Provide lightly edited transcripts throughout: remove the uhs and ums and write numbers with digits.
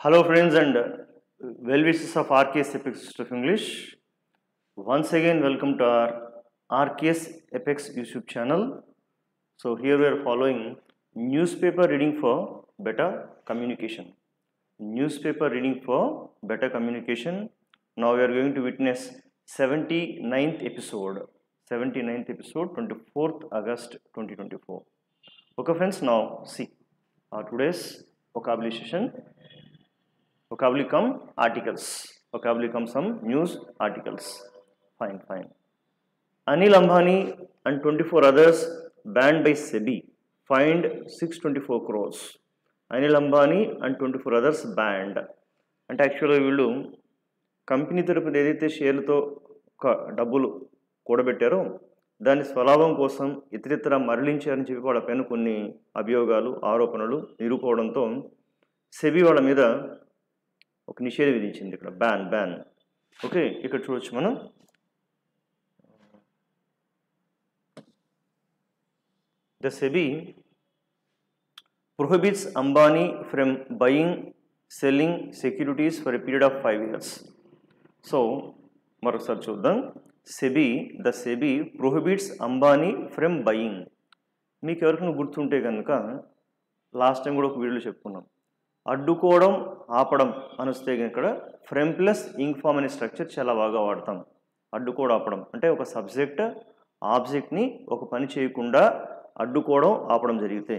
Hello friends and well wishes of RKS Apex of English. Once again welcome to our RKS Apex YouTube channel. So here we are following newspaper reading for better communication. Newspaper reading for better communication. Now we are going to witness 79th episode. 79th episode, 24th August 2024. Okay friends, now see our today's vocabulary session. Vocabulary come articles. Vocabulary come some news articles. Fine. Anil Ambani and 24 others banned by SEBI. Fined 624 crores. Anil Ambani and 24 others banned. అంటే యాక్చువల్గా వీళ్ళు company తరపున ఏదైతే షేర్లతో డబ్బులు కూడబెట్టారో దాని స్వలాభం కోసం ఇతరితర మరలించారని చెప్పి వాళ్ళ పైన కొన్ని అభియోగాలు ఆరోపణలు నిరూపడంతో సెబీ వాళ్ళ మీద ఒక నిషేధం విధించింది. ఇక్కడ బ్యాన్. ఓకే, ఇక్కడ చూడొచ్చు మనం. The SEBI prohibits Ambani from buying, selling securities for a period of 5 years. So మరొకసారి చూద్దాం. The SEBI prohibits Ambani from buying. మీకు ఎవరికైనా గుర్తుంటే కనుక లాస్ట్ టైం కూడా ఒక వీడియోలో చెప్పుకున్నాం. అడ్డుకోవడం, ఆపడం అని వస్తే ఇక్కడ ఫ్రెమ్ ప్లస్ ఇంక్ ఫామ్ అనే స్ట్రక్చర్ చాలా బాగా వాడతాం. అడ్డుకోవడం, ఆపడం అంటే ఒక సబ్జెక్ట్ ఆబ్జెక్ట్ని ఒక పని చేయకుండా అడ్డుకోవడం, ఆపడం జరిగితే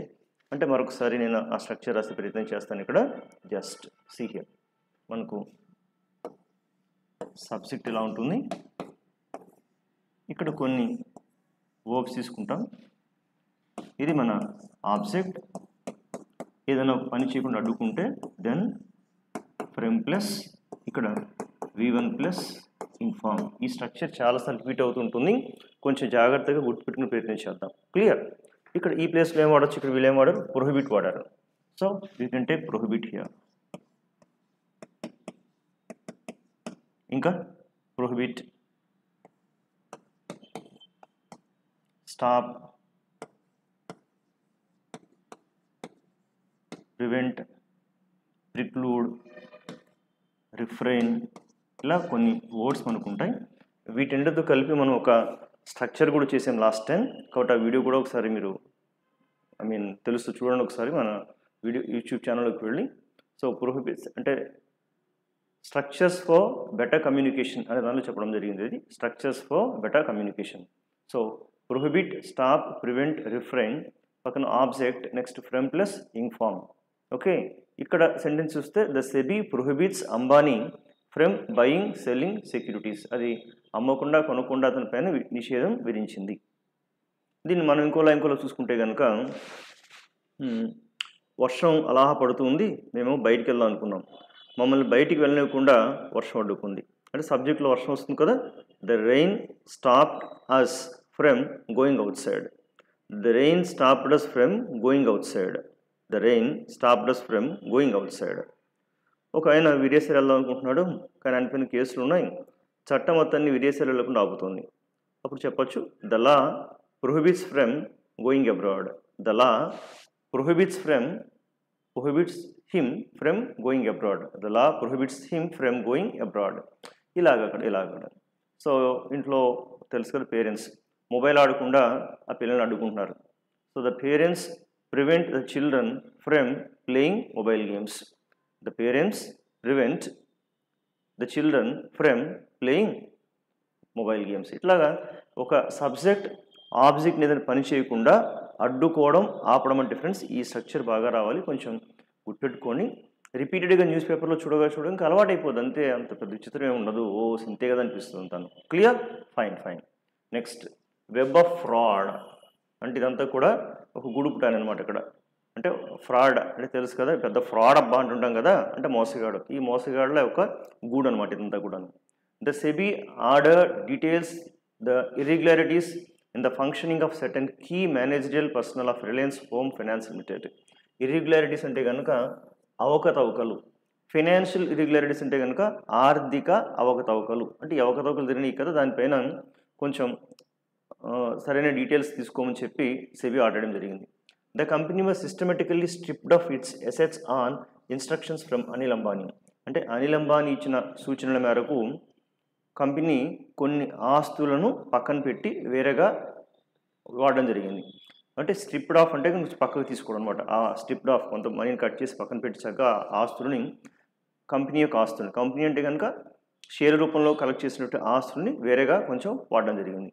అంటే మరొకసారి నేను ఆ స్ట్రక్చర్ రాసే ప్రయత్నం చేస్తాను. ఇక్కడ జస్ట్ సీ హియర్ మనకు సబ్జెక్ట్ ఇలా ఉంటుంది. ఇక్కడ కొన్ని వర్బ్స్ తీసుకుంటాం. ఇది మన ఆబ్జెక్ట్. ఏదైనా పని చేయకుండా అడ్డుకుంటే దెన్ ఫ్రేమ్ ప్లస్ ఇక్కడ V1 ప్లస్ ఇన్ఫార్మ్. ఈ స్ట్రక్చర్ చాలాసార్లు రిపీట్ అవుతుంటుంది. కొంచెం జాగ్రత్తగా గుర్తుపెట్టుకుని ప్రయత్నం చేద్దాం. క్లియర్? ఇక్కడ ఈ ప్లేస్లో ఏం వాడచ్చు, ఇక్కడ వీళ్ళు ఏం వాడారు, ప్రొహిబిట్ వాడారు. So we can take prohibit here. ఇంకా ప్రొహిబిట్, స్టాప్, ప్రివెంట్, ప్రిక్లూడ్, రిఫ్రెయిన్, ఇలా కొన్ని వర్డ్స్ మనకు ఉంటాయి. వీటన్నిటితో కలిపి మనం ఒక స్ట్రక్చర్ కూడా చేసాం లాస్ట్ టైం. కాబట్టి ఆ వీడియో కూడా ఒకసారి మీరు తెలుస్తూ చూడండి. ఒకసారి మన వీడియో యూట్యూబ్ ఛానల్లోకి వెళ్ళి. సో ప్రొహిబిట్స్ అంటే స్ట్రక్చర్స్ ఫర్ బెటర్ కమ్యూనికేషన్ అనే దానిలో చెప్పడం జరిగింది. ఇది structures for better communication. So prohibit, stop, prevent, refrain, పక్కన object, next from plus inform. Okay, ఇక్కడ సెంటెన్స్ చూస్తే the SEBI prohibits Ambani from buying, selling securities. అది అమ్మకుండా కొనకుండా అతని పైన నిషేధం విధించింది. దీన్ని మనం ఇంకోలా చూసుకుంటే కనుక వర్షం అలా పడుతుంది, మేము బయటికి వెళ్దాం అనుకున్నాం, మమ్మల్ని బయటికి వెళ్ళనివ్వకుండా వర్షం అడ్డుకుంది. అంటే సబ్జెక్ట్లో వర్షం వస్తుంది కదా. The rain stopped us from going outside. The rain stopped us from going outside. The rain stopped us from going outside. ఒక ఆయన విదేశాలు వెళ్దాం అనుకుంటున్నాడు, కానీ ఆయన పైన కేసులు ఉన్నాయి. చట్టం మొత్తాన్ని విదేశాలు వెళ్ళకుండా ఆపుతుంది. అప్పుడు చెప్పచ్చు the law prohibits from going abroad. The law prohibits him from going abroad. The law prohibits him from going abroad. ఇలాగక్కడ. సో ఇంట్లో తెలుసు కదా, పేరెంట్స్ మొబైల్ ఆడకుండా ఆ పిల్లల్ని అడ్డుకుంటున్నారు. So the parents prevent the children from playing mobile games. The parents prevent the children from playing mobile games. ఇట్లాగా ఒక సబ్జెక్ట్ ఆబ్జెక్ట్ ఏదైనా పని చేయకుండా అడ్డుకోవడం, ఆపడం అంటే ఫ్రెండ్స్ ఈ స్ట్రక్చర్ బాగా రావాలి. కొంచెం గుర్తుపెట్టుకొని రిపీటెడ్గా న్యూస్ పేపర్లో చూడడానికి అలవాటు అయిపోద్ది. అంతే, అంత పెద్ద విచిత్రం ఏమి ఉండదు. సింతే కదా అనిపిస్తుంది తను. Clear? Fine. Next web of fraud. అంటే ఇదంతా కూడా ఒక గూడు పుట్టాను అనమాట. ఇక్కడ అంటే ఫ్రాడ్ అంటే తెలుసు కదా, పెద్ద ఫ్రాడ్ అబ్బా అంటుంటాం కదా, అంటే మోసగాడు. ఈ మోసగాడులో ఒక గూడు అనమాట ఇదంతా కూడా. The SEBI order details the irregularities in the functioning of certain key managerial personnel of Reliance Home Finance Limited. Irregularities అంటే కనుక అవకతవకలు. ఫైనాన్షియల్ ఇర్రెగ్యులారిటీస్ అంటే కనుక ఆర్థిక అవకతవకలు. అంటే ఈ అవకతవకలు జరిగినాయి కదా, దానిపైన కొంచెం సరైన డీటెయిల్స్ తీసుకోమని చెప్పి సెబీ ఆర్డర్ చేయడం జరిగింది. The company was systematically stripped of its assets on instructions from Anil Ambani. అంటే అనిల్ అంబానీ ఇచ్చిన సూచనల మేరకు కంపెనీ కొన్ని ఆస్తులను పక్కన పెట్టి వేరేగా వాడడం జరిగింది. అంటే స్ట్రిప్డ్ ఆఫ్ అంటే కొంచెం పక్కకు తీసుకోవడం అనమాట. ఆ స్ట్రిప్డ్ ఆఫ్ కొంత మనీని కట్ చేసి పక్కన పెట్టి చక్కగా ఆస్తులని కంపెనీ యొక్క ఆస్తులు, కంపెనీ అంటే కనుక షేర్ రూపంలో కలెక్ట్ చేసినట్టు ఆస్తుల్ని వేరేగా కొంచెం వాడడం జరిగింది.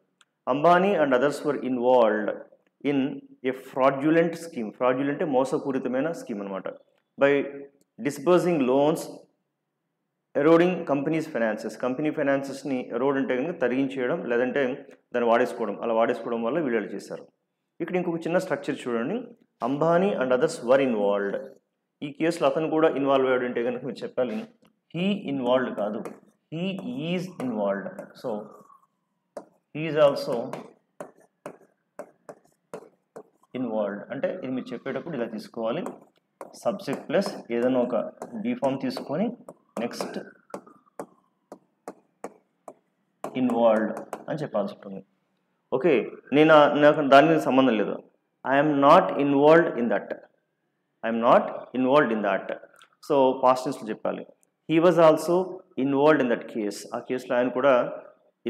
Ambani and others were involved in a fraudulent scheme. Fraudulent అంటే మోసపూరితమైన స్కీమ్ అనమాట. By disbursing loans eroding companies finances. Company ఫైనాన్సెస్ని ఎరోడ్ అంటే కనుక తరిగించేయడం, లేదంటే దాన్ని వాడేసుకోవడం. అలా వాడేసుకోవడం వల్ల వీళ్ళు చేశారు. ఇక్కడ ఇంకొక చిన్న స్ట్రక్చర్ చూడండి. Ambani and others were involved. ఈ కేసులో అతను కూడా ఇన్వాల్వ్ అయ్యాడు అంటే కనుక మీరు చెప్పాలి హీ ఇన్వాల్వ్డ్ కాదు, he is involved. So he is also involved. అంటే ఇది మీరు చెప్పేటప్పుడు ఇలా తీసుకోవాలి, సబ్జెక్ట్ ప్లస్ ఏదైనా ఒక బీ ఫామ్ తీసుకొని నెక్స్ట్ ఇన్వాల్వ్డ్ అని చెప్పాల్సి ఉంటుంది. ఓకే, నాకు దాని మీద సంబంధం లేదు. I'm not involved in that, I'm not involved in that. So past టెన్స్లో చెప్పాలి. He was also involved in that case. ఆ కేసులో ఆయన కూడా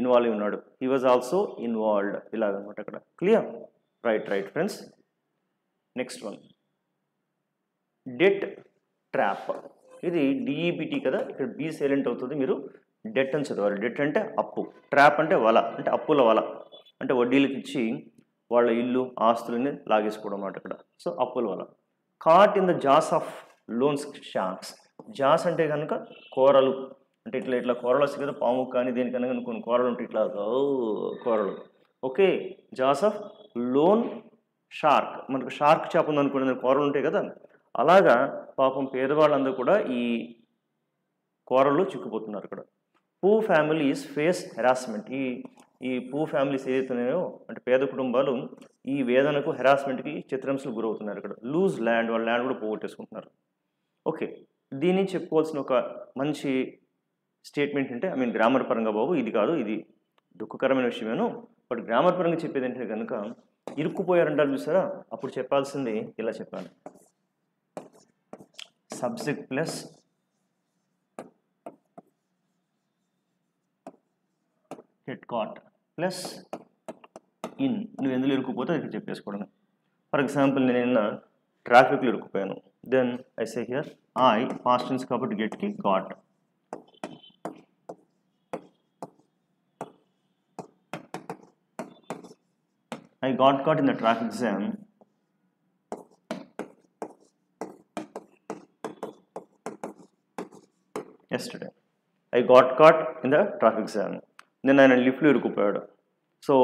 ఇన్వాల్వ్ అయి ఉన్నాడు. హీ వాజ్ ఆల్సో ఇన్వాల్వ్డ్ ఇలాగనమాట అక్కడ. Clear? Right friends. Next one, debt trap. ఇది డిఈబిటీ కదా, ఇక్కడ బీ సైలెంట్ అవుతుంది, మీరు డెట్ అని చదవాలి. డెట్ అంటే అప్పు, ట్రాప్ అంటే వల, అంటే అప్పుల వల, అంటే వడ్డీలకు ఇచ్చి వాళ్ళ ఇల్లు ఆస్తులని లాగేసుకోవడం అన్నమాట ఇక్కడ. సో అప్పుల వల. Caught in the jaws of loans sharks. Jaws అంటే కనుక కూరలు, అంటే ఇట్లా కూరలు వస్తాయి కదా, పాము కానీ దేనికన్నా కానీ కొన్ని కూరలు ఉంటాయి, ఇట్లా కూరలు. Okay, jaws of loan shark. మనకు షార్క్ చేప ఉందనుకోండి, కూరలు ఉంటాయి కదా, అలాగా పాపం పేదవాళ్ళందరూ కూడా ఈ కూరల్లో చిక్కుపోతున్నారు ఇక్కడ. పూ ఫ్యామిలీస్ ఫేస్ హెరాస్మెంట్. ఈ పూ ఫ్యామిలీస్ ఏదైతున్నాయో అంటే పేద కుటుంబాలు ఈ వేదనకు, హెరాస్మెంట్కి, చిత్రహింసలకు గురవుతున్నారు ఇక్కడ. లూజ్ ల్యాండ్, వాళ్ళ ల్యాండ్ కూడా పోగొట్టేసుకుంటున్నారు. ఓకే, దీన్ని చెప్పుకోవాల్సిన ఒక మంచి స్టేట్మెంట్ అంటే, గ్రామర్ పరంగా బాబు ఇది కాదు, ఇది దుఃఖకరమైన విషయమేను, బట్ గ్రామర్ పరంగా చెప్పేది ఏంటంటే కనుక ఇరుక్కుపోయారంటారు చూసారా, అప్పుడు చెప్పాల్సింది ఇలా చెప్పాను, subject plus get caught plus in. నువ్వు ఎందులో ఇరుక్కుపోతే అది చెప్పేసుకోవడం. ఫర్ ఎగ్జాంపుల్ నేను నిన్న ట్రాఫిక్లో ఇరుక్కుపోయాను, then I say here I, past tense కాబట్టి గెట్కి got. I got caught in the traffic jam yesterday. I got caught in the traffic jam. Then ఆయన లిఫ్ట్లో ఇరుక్కుపోయాడు. So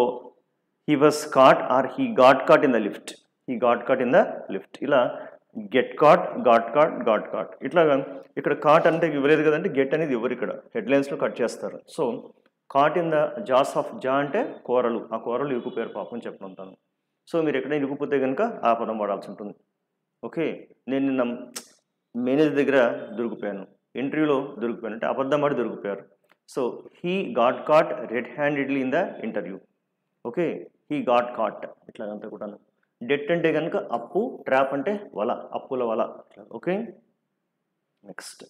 he was caught or he got caught in the lift. He got caught in the lift. ఇలా get caught, got caught. ఇట్లాగా ఇక్కడ cot అంటే ఇవ్వలేదు కదంటే get అనేది ఇవ్వరు ఇక్కడ, హెడ్లైన్స్లో కట్ చేస్తారు. So caught in the jaws of, jaw అంటే కూరలు, ఆ కూరలు ఇరుక్కుపోయారు పాపం చెప్పమంటాను. సో మీరు ఎక్కడైనా ఇరుక్కుపోతే కనుక ఆ పదం వాడాల్సి ఉంటుంది. ఓకే, నేను నిన్న మేనేజర్ దగ్గర దొరికిపోయాను, ఇంటర్వ్యూలో దొరికిపోయాను అంటే అబద్ధం ఆడి దొరికిపోయారు. So he got caught red handedly in the interview. Okay, he got caught ఇట్లాగంతా కూడా. డెట్ అంటే కనుక అప్పు, ట్రాప్ అంటే వల, అప్పుల వల. ఓకే, నెక్స్ట్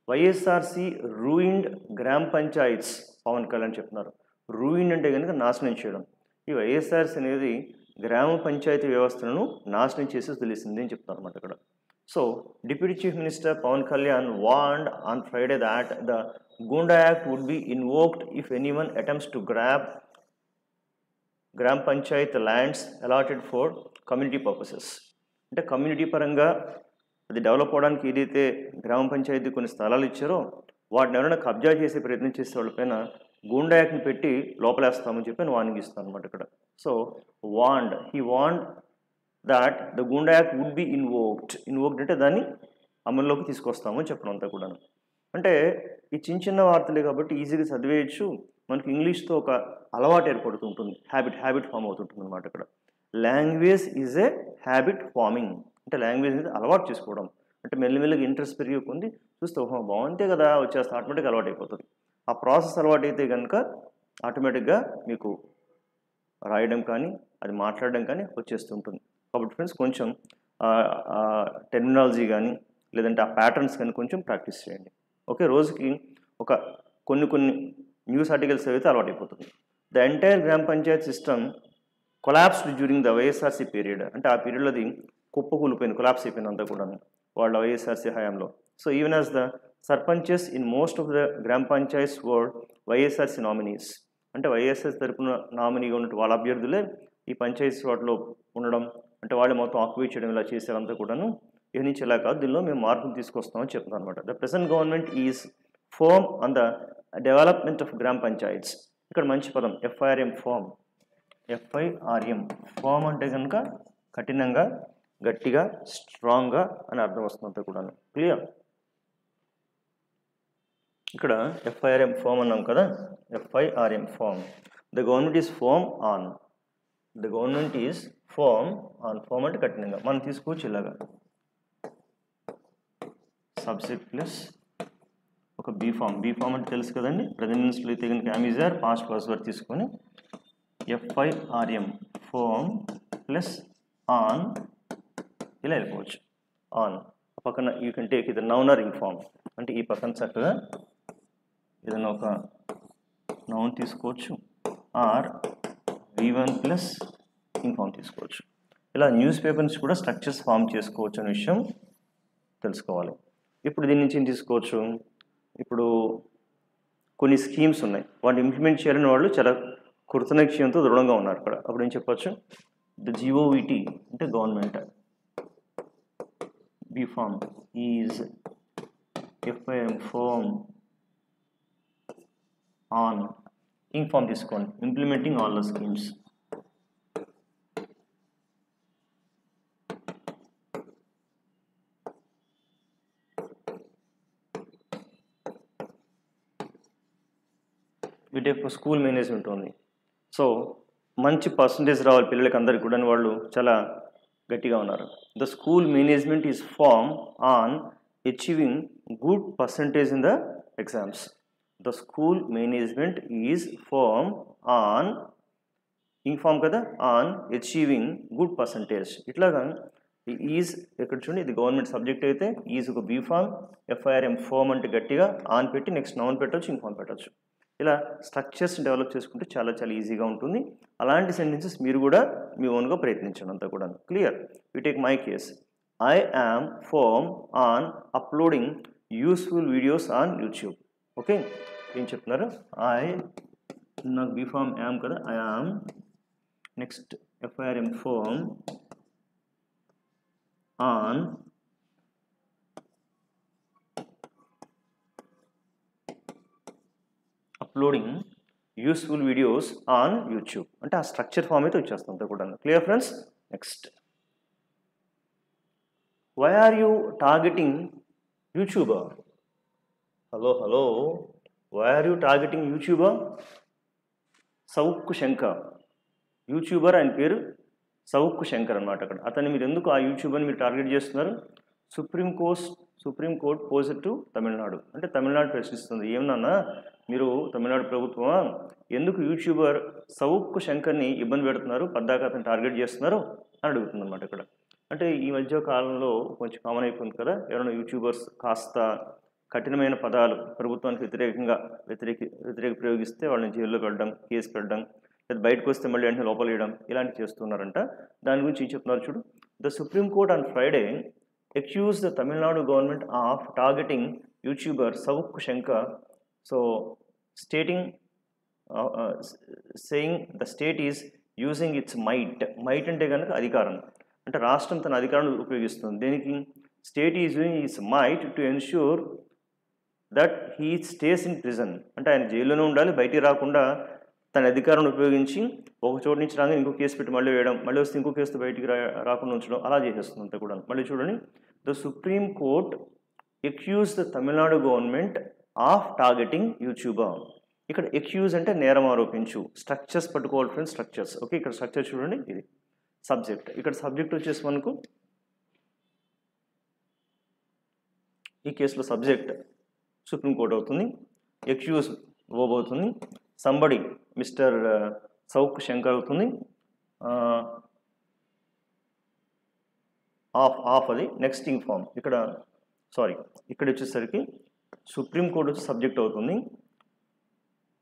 వైఎస్ఆర్సి రూయిన్డ్ గ్రామ పంచాయత్స్. పవన్ కళ్యాణ్ చెప్తున్నారు. రూయిన్ అంటే కనుక నాశనం చేయడం. ఈ వైఎస్ఆర్సి అనేది గ్రామ పంచాయతీ వ్యవస్థలను నాశనం చేసి తెలిసింది అని చెప్తున్నారు అన్నమాట ఇక్కడ. So deputy chief minister Pawan Kalyan warned on Friday that the goonda act would be invoked if anyone attempts to grab gram panchayat lands allotted for community purposes. అంటే కమ్యూనిటీ పరంగా అది డెవలప్ అవడానికి ఏదైతే గ్రామ పంచాయతీ కొన్ని స్థలాలు ఇచ్చారో వాటిని ఎవరైనా కబ్జా చేసే ప్రయత్నం చేసే వాళ్ళపైన గూండా యాక్ట్ని పెట్టి లోపలేస్తామని చెప్పి వార్నింగ్ ఇస్తాను అనమాట ఇక్కడ. So he want that the goonda act would be invoked అంటే దాన్ని అమల్లోకి తీసుకొస్తామని చెప్పడం అంతా కూడా. అంటే ఈ చిన్న వార్తలే కాబట్టి ఈజీగా చదివేయచ్చు. మనకి ఇంగ్లీష్తో ఒక అలవాటు ఏర్పడుతుంటుంది, హ్యాబిట్ ఫామ్ అవుతుంటుంది అనమాట ఇక్కడ. Language is a habit farming. అంటే లాంగ్వేజ్ అనేది అలవాటు చేసుకోవడం, అంటే మెల్లిమెల్లిగా ఇంట్రెస్ట్ పెరిగి కొంది చూస్తే ఓహో బాగుంటే కదా వచ్చేస్తే ఆటోమేటిక్గా అలవాటు అయిపోతుంది. ఆ ప్రాసెస్ అలవాటు అయితే కనుక ఆటోమేటిక్గా మీకు రాయడం కానీ అది మాట్లాడడం కానీ వచ్చేస్తుంటుంది. కాబట్టి ఫ్రెండ్స్ కొంచెం టెర్మినాలజీ కానీ లేదంటే ఆ ప్యాటర్న్స్ కానీ కొంచెం ప్రాక్టీస్ చేయండి. ఓకే, రోజుకి ఒక కొన్ని న్యూస్ ఆర్టికల్స్ అయితే అలవాటైపోతుంది. ద ఎంటైర్ గ్రామ Panchayat system collapsed during the YSRC period. అంటే ఆ పీరియడ్లో అది కుప్పకూలిపోయింది, కొలాప్స్ అయిపోయింది అంతా కూడా వాళ్ళ వైఎస్ఆర్సీ హయాంలో. So even as the sarpanches in most of the గ్రామ పంచాయత్స్ వర్ వైఎస్ఆర్సీ నామినీస్. అంటే వైఎస్ఆర్ తరపున నామినీగా ఉన్నట్టు వాళ్ళ అభ్యర్థులే ఈ పంచాయతీ వాటిలో ఉండడం, అంటే వాళ్ళు మొత్తం ఆక్యుపై చేయడం ఇలా చేసేదంతా కూడాను. ఇక నుంచి ఇలా కాదు, దీనిలో మేము మార్పులు తీసుకొస్తామని చెప్తాం అనమాట. The present government is firm on the development of gram panchayats. ఇక్కడ మంచి పదం FIRM, ఫార్మ్. FIRM ఫార్మ్ అంటే కనుక కఠినంగా, గట్టిగా, స్ట్రాంగ్గా అని అర్థం వస్తుందంతా కూడాను. క్లియర్? ఇక్కడ FIRM ఫార్మ్ అన్నాం కదా, FIRM firm. The government is firm on. The government is firm on. Firm అంటే కఠినంగా. మనం తీసుకోవచ్చు ఇలాగా సబ్జెక్ట్ ప్లస్ ఒక బీ ఫార్మ్ అంటే తెలుసు కదండి. ప్రెజెంట్ అయితే కనుక యామిజర్ పాస్ట్ ప్లస్ వర్క్ తీసుకొని FIRM ఫార్మ్ ప్లస్ ఆన్ ఇలా వెళ్ళిపోవచ్చు. ఆన్ పక్కన యూ కెన్ టేక్ ఇది నౌన్ ఆర్ ఇన్ఫార్మ్. అంటే ఈ పక్కన చక్కగా ఏదైనా ఒక నౌన్ తీసుకోవచ్చు, ఆర్ V1 ప్లస్ ఇన్ఫార్మ్ తీసుకోవచ్చు. ఇలా న్యూస్ పేపర్స్ కూడా స్ట్రక్చర్స్ ఫామ్ చేసుకోవచ్చు అనే విషయం తెలుసుకోవాలి. ఇప్పుడు దీని నుంచి ఏం తీసుకోవచ్చు? ఇప్పుడు కొన్ని స్కీమ్స్ ఉన్నాయి, వాటిని ఇంప్లిమెంట్ చేయాలని వాళ్ళు చాలా కృతనిశ్చయంతో దృఢంగా ఉన్నారు. అక్కడ అప్పుడు ఏం చెప్పచ్చు? ద GOVT అంటే government, be form is FIRM firm on ing form తీసుకోండి, ఇంప్లిమెంటింగ్ ఆల్ ద స్కీమ్స్. వీటి యొక్క స్కూల్ మేనేజ్మెంట్ ఉంది. సో మంచి పర్సంటేజ్ రావాలి పిల్లలకి అందరికి కూడా, వాళ్ళు చాలా గట్టిగా ఉన్నారు. The school management is firm on achieving good percentage in the exams. The school management is firm on ing form కదా, ఆన్ అచీవింగ్ గుడ్ పర్సంటేజ్. ఇట్లాగా ఈజ్ ఎక్కడ చూడండి, ఇది గవర్నమెంట్ సబ్జెక్ట్ అయితే ఈజ్ ఒక బీ ఫార్మ్, FIRM ఫార్మ్ అంటే గట్టిగా on పెట్టి నెక్స్ట్ నౌన్ పెట్టవచ్చు, ఇన్ఫార్మ్ పెట్టవచ్చు. ఇలా స్ట్రక్చర్స్ డెవలప్ చేసుకుంటే చాలా చాలా ఈజీగా ఉంటుంది. అలాంటి సెంటెన్సెస్ మీరు కూడా మీ ఓన్గా ప్రయత్నించండి అంతా కూడా. Clear? We take my case. I am firm on uploading useful videos on YouTube. Okay, ఏం చెప్తున్నారు? నాకు బీ ఫార్మ్ యామ్ కదా, I am next FIRM firm on uploading useful videos on YouTube. అంటే ఆ స్ట్రక్చర్ ఫామ్ అయితే వచ్చేస్తుంది అంతా కూడా. Clear friends? Next, why are you targeting YouTuber? Hello, why are you targeting YouTuber? Savukku Shankar YouTuber, ఆయన పేరు సౌక్కు శంకర్ అనమాట. అక్కడ అతన్ని మీరు ఎందుకు ఆ యూట్యూబర్ని మీరు టార్గెట్ చేస్తున్నారు? Supreme court posed to Tamil Nadu. అంటే తమిళనాడు ప్రశ్నిస్తుంది, ఏమన్నా మీరు తమిళనాడు ప్రభుత్వమా, ఎందుకు యూట్యూబర్ సౌక్కు శంకర్ని ఇబ్బంది పెడుతున్నారు, పద్దాక అతను టార్గెట్ చేస్తున్నారు అని అడుగుతుంది అనమాట ఇక్కడ. అంటే ఈ మధ్య కాలంలో కొంచెం కామన్ అయిపోయింది కదా, ఎవరైనా యూట్యూబర్స్ కాస్త కఠినమైన పదాలు ప్రభుత్వానికి వ్యతిరేక ప్రయోగిస్తే వాళ్ళని జైల్లో పెట్టడం, కేసు పెట్టడం, లేదా బయటకు వస్తే మళ్ళీ వెంటనే లోపల వేయడం, ఇలాంటివి చేస్తున్నారంట. దాని గురించి ఏం చెప్తున్నారు చూడు. The supreme court on Friday accused the Tamil Nadu government of targeting YouTuber Savukku Shankar, so saying the state is using its might అంటే కనుక అధికారం, అంటే రాష్ట్రం తన అధికారాన్ని ఉపయోగిస్తుంది. దేనికి? State is using it's might to ensure that he stays in prison. అంటే ఆయన జైల్లోనే ఉండాలి, బయటికి రాకుండా తన అధికారాన్ని ఉపయోగించి ఒక చోటు నుంచి రాగానే ఇంకో కేసు పెట్టి మళ్ళీ వేయడం, మళ్ళీ వస్తే ఇంకో కేసు బయటికి రాకుండా ఉంచడం, అలా చేసేస్తుంది అంతా కూడా. మళ్ళీ చూడండి, the supreme court accuse the Tamil Nadu government of targeting YouTuber. ఇక్కడ అక్యూజ్ అంటే నేరం ఆరోపించు. స్ట్రక్చర్స్ పట్టుకోవాలి ఫ్రెండ్స్, స్ట్రక్చర్స్. ఓకే, ఇక్కడ స్ట్రక్చర్ చూడండి, ఇది సబ్జెక్ట్. ఇక్కడ సబ్జెక్ట్ వచ్చేసి మనకు ఈ కేసులో సబ్జెక్ట్ సుప్రీంకోర్టు అవుతుంది, అక్యూజ్ వర్బ్ అవుతుంది, సంబడి మిస్టర్ సౌక్ శంకర్ అవుతుంది, ఆఫ్ అది నెక్స్ట్ ఇన్ఫార్మ్. ఇక్కడ సారీ, ఇక్కడ వచ్చేసరికి సుప్రీంకోర్టు వచ్చి సబ్జెక్ట్ అవుతుంది,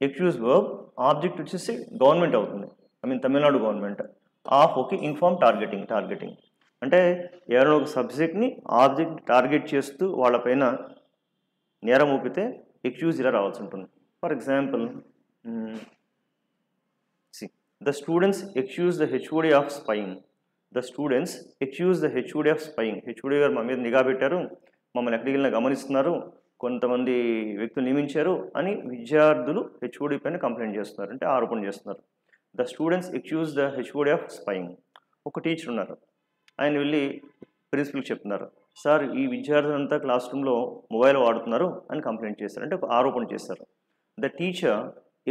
ఎక్యూజ్ వర్బ్, ఆబ్జెక్ట్ వచ్చేసి గవర్నమెంట్ అవుతుంది, Tamil Nadu government of okay inform targeting అంటే ఎవరైనా ఒక సబ్జెక్ట్ని ఆబ్జెక్ట్ టార్గెట్ చేస్తూ వాళ్ళపైన నేరం ఊపితే ఎక్యూజ్ ఇలా రావాల్సి ఉంటుంది. For example, the students excuse the HOD of spying. HOD గారు మా మీద నిఘా పెట్టారు, మమ్మల్ని ఎక్కడికి వెళ్ళినా గమనిస్తున్నారు, కొంతమంది వ్యక్తులు నియమించారు అని విద్యార్థులు హెచ్ఓడి పైన కంప్లైంట్ చేస్తున్నారు, అంటే ఆరోపణ చేస్తున్నారు. The students excuse the HOD of spying. ఒక టీచర్ ఉన్నారు, ఆయన వెళ్ళి ప్రిన్సిపల్కి చెప్తున్నారు, సార్ ఈ విద్యార్థులంతా క్లాస్ రూమ్లో మొబైల్ వాడుతున్నారు అని కంప్లైంట్ చేస్తారు, అంటే ఒక ఆరోపణ చేస్తారు. The teacher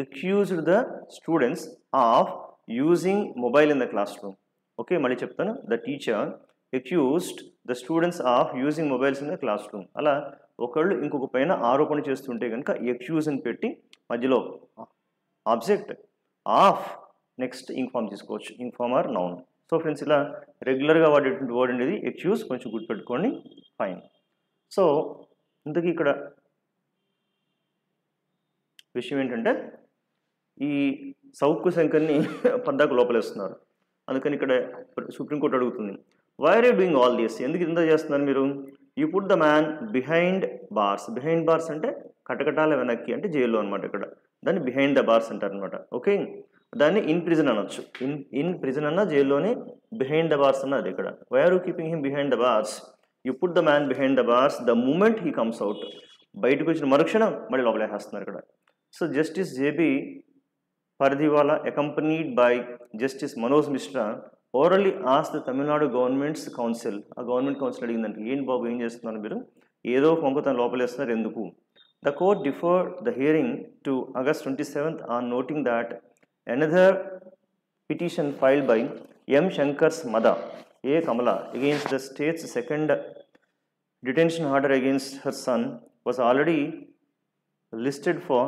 accused the students of using mobile in the class room. Okay, మళ్ళీ చెప్తాను. The teacher accused the students of using mobiles in the class room. అలా ఒకళ్ళు ఇంకొక పైన ఆరోపణ చేస్తుంటే కనుక ఎక్యూజ్ అని పెట్టి మధ్యలో ఆబ్జెక్ట్ ఆఫ్ నెక్స్ట్ ఇన్ఫార్మ్ తీసుకోవచ్చు, ing form or noun. So friends, ఇలా రెగ్యులర్గా వాడేటువంటి వర్డ్ అనేది ఎక్యూజ్, కొంచెం గుర్తుపెట్టుకోండి. ఫైన్. సో ఇంతకీ ఇక్కడ విషయం ఏంటంటే, ఈ సౌక్కు శంకర్ని పద్దాకు లోపలేస్తున్నారు. అందుకని ఇక్కడ సుప్రీంకోర్టు అడుగుతుంది, why are you doing all this, ఎందుకు ఇంత చేస్తున్నారు మీరు? You put the man behind bars. Behind bars అంటే కటకటాల వెనక్కి, అంటే జైల్లో అనమాట. ఇక్కడ దాన్ని బిహైండ్ ద బార్స్ అంటారు అనమాట. ఓకే, దాన్ని ఇన్ ప్రిజన్ అనొచ్చు. ఇన్ ప్రిజన్ అన్న జైల్లోనే, బిహైండ్ ద బార్స్ అన్నది ఇక్కడ. Why are you keeping him behind the bars? You put the man behind the bars the moment he comes out. బయటకు వచ్చిన మరుక్షణం మళ్ళీ లోపలేసేస్తున్నారు ఇక్కడ. So justice JB Pardiwala accompanied by justice Manoj Mishra orally ఆస్ ద తమిళనాడు గవర్నమెంట్స్ కౌన్సిల్. ఆ గవర్నమెంట్ కౌన్సిల్ అడిగిందంటే, ఏంటి బాబు ఏం చేస్తున్నారు మీరు, ఏదో కొంకతను లోపలేస్తున్నారు ఎందుకు? The court deferred the hearing to August 27th on noting that another petition filed by M. Shankar's mother, A. Kamala, against the state's second detention order against her son was already listed for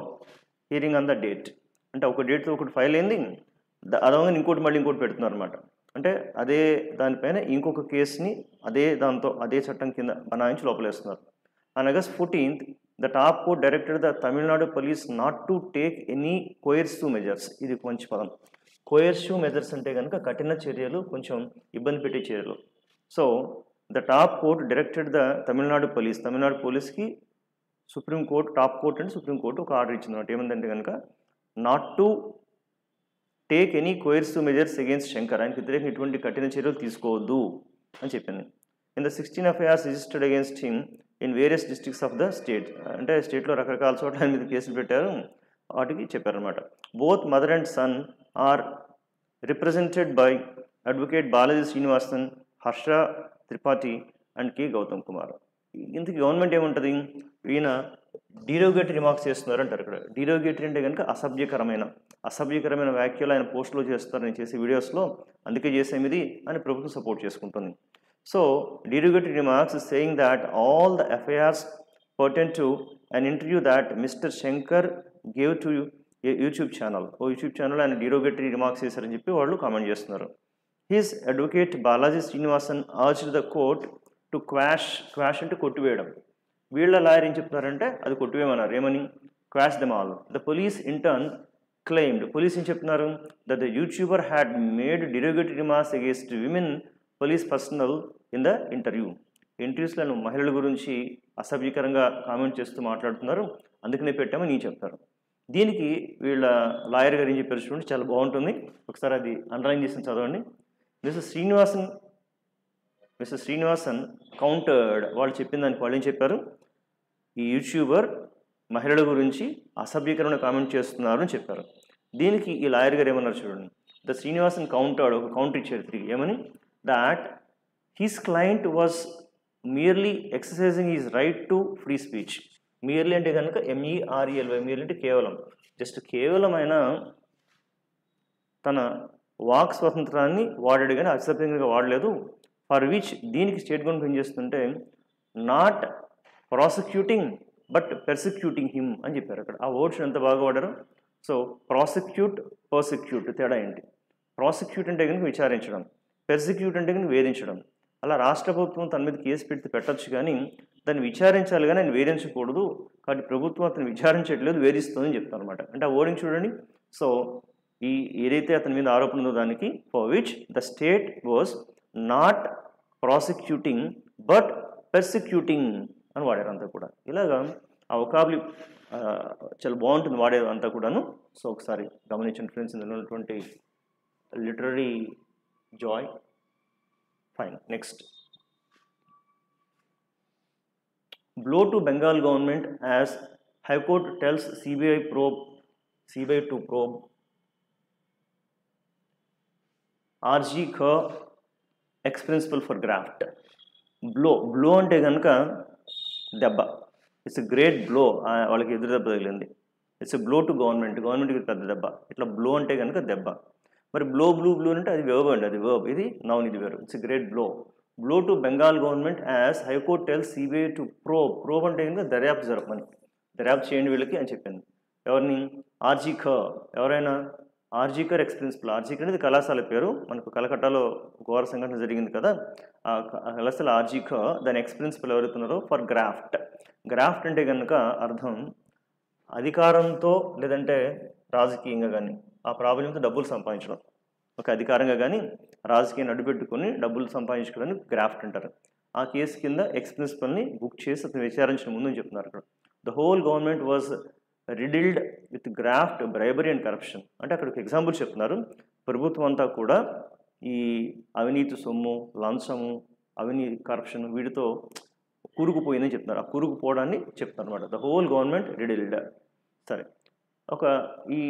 hearing on the date. అంటే ఒక డేట్తో ఒకటి file అయింది, అదవంగా ఇంకోటి పెడుతున్నారు అనమాట. అంటే అదే దానిపైన ఇంకొక కేసుని అదే చట్టం కింద బనాయించి లోపలేస్తున్నారు. On August 14th, the top court directed the Tamil Nadu police not to take any coercive measures. ఇది మంచి పదం. కోయర్సివ్ మెజర్స్ అంటే కనుక కఠిన చర్యలు, కొంచెం ఇబ్బంది పెట్టే చర్యలు. So the top court directed the Tamil Nadu పోలీస్కి సుప్రీంకోర్టు, టాప్ కోర్ట్ అంటే సుప్రీంకోర్టు ఒక ఆర్డర్ ఇచ్చింది అనమాట. ఏమందంటే కనుక not to take any coercive measures against Shankar, ఆయనకి వ్యతిరేకంగా ఎటువంటి కఠిన చర్యలు తీసుకోవద్దు అని చెప్పింది. In the 16 FIRs registered against him in various districts of the state. అంటే స్టేట్లో రకరకాల చోట్ల ఆయన మీద కేసులు పెట్టారు, వాటికి చెప్పారనమాట. Both mother and son are represented by advocate Balaji Srinivasan, Harsha Tripathi and K Gautam Kumar. ఇంతకీ గవర్నమెంట్ ఏముంటుంది, ఈయన డీరోగేటరీ రిమార్క్స్ చేస్తున్నారు అంటారు. ఇక్కడ డీరోగేటరీ అంటే కనుక అసభ్యకరమైన వ్యాఖ్యలు ఆయన పోస్టులో చేస్తారని చేసే వీడియోస్లో, అందుకే చేసేమిది అని ప్రభుత్వం సపోర్ట్ చేసుకుంటుంది. So derogatory remarks saying that all the FIRs pertain to an interview that Mr. Shankar gave to a YouTube channel ఆయన డీరోగేటరీ రిమార్క్స్ చేశారని చెప్పి వాళ్ళు కామెంట్ చేస్తున్నారు. His advocate Balaji Srinivasan urged the court to quash అంటే కొట్టివేయడం. వీళ్ళ lawyer ఏం చెప్తున్నారంటే అది కొట్టివేయమన్నారు. ఏమని? Quash them all. The police in turn claimed, police ఏం చెప్తున్నారు, that the YouTuber had made derogatory remarks against women police personnel in the ఇంటర్వ్యూస్లో మహిళల గురించి అసభ్యకరంగా కామెంట్ చేస్తూ మాట్లాడుతున్నారు, అందుకనే పెట్టామని నేను చెప్తారు. దీనికి వీళ్ళ లాయర్ గారు ఏం చెప్పారు చూడండి, చాలా బాగుంటుంది, ఒకసారి అది అండర్లైన్ చేసి చదవండి. మిస్టర్ శ్రీనివాసన్ కౌంటర్డ్, వాళ్ళు చెప్పిన దానికి వాళ్ళు ఏం చెప్పారు, ఈ యూట్యూబర్ మహిళల గురించి అసభ్యకరమైన కామెంట్ చేస్తున్నారు అని చెప్పారు. దీనికి ఈ లాయర్ గారు ఏమన్నారు చూడండి, ద శ్రీనివాసన్ కౌంటర్డ్, ఒక కౌంటర్ ఇచ్చారు తిరిగి. ఏమని? That his client was merely exercising his right to free speech. Merely అంటే కనుక MERELY, మియర్లీ అంటే కేవలం, జస్ట్ కేవలం ఆయన తన వాక్ స్వాతంత్రాన్ని వాడాడు కానీ అసభ్యంగా వాడలేదు. ఫర్ విచ్, దీనికి స్టేట్ గవర్నమెంట్ ఏం చేస్తుంటే నాట్ ప్రాసిక్యూటింగ్ బట్ పెర్సిక్యూటింగ్ హిమ్ అని చెప్పారు. అక్కడ ఆ వర్డ్స్ ఎంత బాగా వాడారు. సో ప్రాసిక్యూట్, పర్సిక్యూట్ తేడా ఏంటి? ప్రాసిక్యూట్ అంటే కనుక విచారించడం, పెర్సిక్యూట్ అంటే కనుక వేధించడం. అలా రాష్ట్ర ప్రభుత్వం తన మీద కేసు పెడితే పెట్టచ్చు, కానీ దాన్ని విచారించాలి కానీ ఆయన వేధించకూడదు, కాబట్టి ప్రభుత్వం అతను విచారించట్లేదు, వేధిస్తుందని చెప్తాను అనమాట. అంటే ఆ ఓడింగ్ చూడండి. సో ఈ ఏదైతే అతని మీద ఆరోపణ ఉందో దానికి for which the state was not prosecuting but పెర్సిక్యూటింగ్ అని వాడారు అంతా కూడా. ఇలాగా ఆ వొకాబులరీ చాలా బాగుంటుంది వాడేది అంతా కూడాను. సో ఒకసారి గమనించండి ఫ్రెండ్స్, ఇందులో ఉన్నటువంటి literary Joy. Fine. Next, blow to Bengal government as High Court tells CBI to probe RG Kher ex-principal for graft. Blow అంటే కనుక దెబ్బ. ఇట్స్ ఎ గ్రేట్ బ్లో, వాళ్ళకి ఎదురు దెబ్బ తగిలింది. ఇట్స్ ఎ బ్లో టు గవర్నమెంట్కి పెద్ద దెబ్బ. ఇట్లా బ్లో అంటే కనుక దెబ్బ. మరి బ్లో అంటే అది వెర్బ్ అండి, అది వెర్బ్, ఇది నౌన్, ఇది verb. It's a great blow to Bengal government as high court tells CBI to probe అంటే కనుక దర్యాప్తు జరపమని, దర్యాప్తు చేయండి వీళ్ళకి అని చెప్పింది. ఎవరిని? ఆర్జీ ఖర్. ఎవరైనా? ఆర్జీ ఖర్ ఎక్స్-ప్రిన్సిపల్. ఆర్జీ ఖర్ అనేది కళాశాల పేరు, మనకు కలకట్టాలో ఘోర సంఘటన జరిగింది కదా, ఆ కళాశాల ఆర్జీ ఖర్. దాని ఎక్స్-ప్రిన్సిపల్ ఎవరుతున్నారో ఫర్ గ్రాఫ్ట్. గ్రాఫ్ట్ అంటే కనుక అర్థం అధికారంతో లేదంటే రాజకీయంగా కానీ ఆ ప్రాబల్యంతో డబ్బులు సంపాదించడం. ఒక అధికారంగా కానీ రాజకీయాన్ని అడ్డుపెట్టుకుని డబ్బులు సంపాదించుకోవడానికి గ్రాఫ్ట్ అంటారు. ఆ కేసు కింద ఎక్స్-ప్రిన్సిపల్ని బుక్ చేసి అతను విచారించిన ముందు చెప్తున్నారు అక్కడ. The whole government was riddled with graft, bribery and corruption. అంటే అక్కడ ఒక ఎగ్జాంపుల్ చెప్తున్నారు. ప్రభుత్వం అంతా కూడా ఈ అవినీతి సొమ్ము, లంచము, అవినీతి, కరప్షన్ వీటితో కూరుకుపోయిందని చెప్తున్నారు. ఆ కూరుకుపోవడాన్ని చెప్తున్నారు అనమాట. The whole government riddled. సరే, ఈ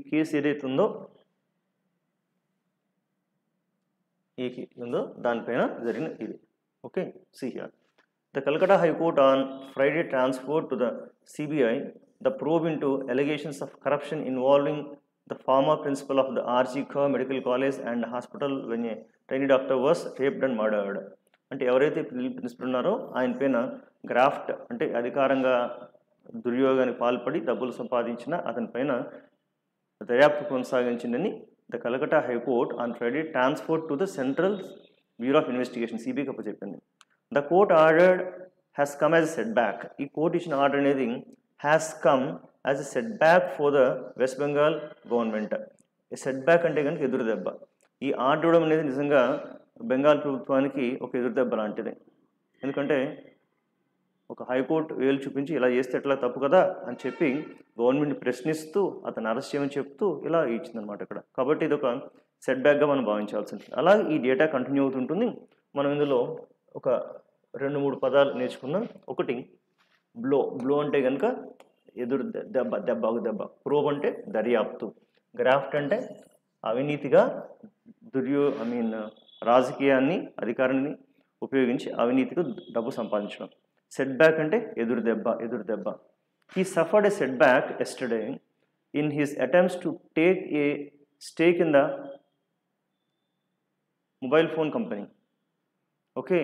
కేసు ఏదైతే ఉందో దానిపైన జరిగిన ఇది. Okay, see here. The Calcutta high court on Friday transferred to the CBI the probe into allegations of corruption involving the former principal of the RG Kher Medical College and Hospital when a trainee doctor was raped and murdered. అంటే ఎవరైతే principal ఉన్నారో ఆయన పైన graft అంటే అధికారంగా దుర్యోగానికి పాల్పడి డబ్బులు సంపాదించిన అతని పైన దర్యాప్తు కొనసాగించిందని the Calcutta high court on Friday transferred to the central bureau of investigation, సిబిఐకి అప్పచెప్పింది. The court ordered has come as a setback. ఈ కోర్టు ఇచ్చిన ఆర్డర్ అనేది has come as a setback for the West Bengal government. Setback అంటే కనుక ఎదురు దెబ్బ. ఈ ఆర్డర్ ఇవ్వడం అనేది నిజంగా బెంగాల్ ప్రభుత్వానికి ఒక ఎదురు దెబ్బ లాంటిది. ఎందుకంటే ఒక హైకోర్టు వేలు చూపించి ఇలా చేస్తే ఎట్లా తప్పు కదా అని చెప్పి గవర్నమెంట్ ప్రశ్నిస్తూ అతను అరెస్ట్ చేయమని చెప్తూ ఇలా ఇచ్చిందనమాట ఇక్కడ. కాబట్టి ఇది ఒక సెట్ బ్యాక్గా మనం భావించాల్సింది. అలాగే ఈ డేటా కంటిన్యూ అవుతుంటుంది. మనం ఇందులో ఒక 2-3 పదాలు నేర్చుకుందాం. ఒకటి బ్లో అంటే కనుక ఎదురు దెబ్బ. ప్రోబ్ అంటే దర్యాప్తు. గ్రాఫ్ట్ అంటే అవినీతిగా రాజకీయాన్ని, అధికారాన్ని ఉపయోగించి అవినీతిగా డబ్బు సంపాదించడం. సెట్ బ్యాక్ అంటే ఎదురు దెబ్బ. He suffered a setback yesterday in his attempts to take a stake in the mobile phone company. Okay,